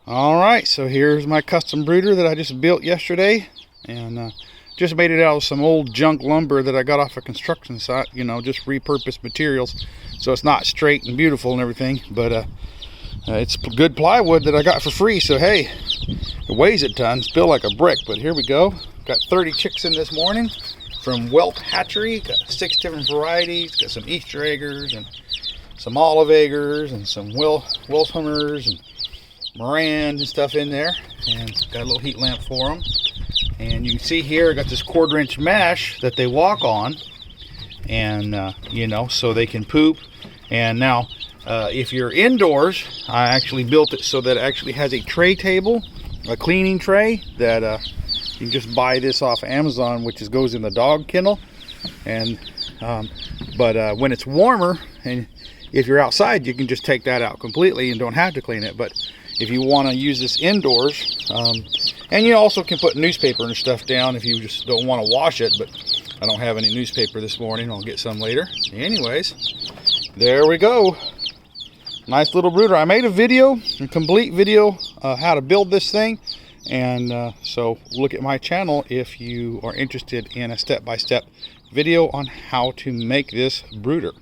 Alright, so here's my custom brooder that I just built yesterday, and just made it out of some old junk lumber that I got off a construction site, you know, just repurposed materials. So it's not straight and beautiful and everything, but it's good plywood that I got for free. So hey, it weighs a ton, it's built like a brick, but here we go. Got 30 chicks in this morning from Welt Hatchery. Got 6 different varieties, got some Easter eggers and some olive eggers and some Wilhelmers and Morans and stuff in there, and got a little heat lamp for them. And you can see here I got this 1/4 inch mesh that they walk on, and you know, so they can poop. And now if you're indoors, I actually built it so that it actually has a tray table, a cleaning tray that you can just buy this off Amazon, which goes in the dog kennel. And but when it's warmer and if you're outside, you can just take that out completely and don't have to clean it. But if you want to use this indoors, and you also can put newspaper and stuff down if you just don't want to wash it, but I don't have any newspaper this morning. I'll get some later. Anyways, there we go. Nice little brooder. I made a video, a complete video, how to build this thing. And so look at my channel if you are interested in a step-by-step video on how to make this brooder.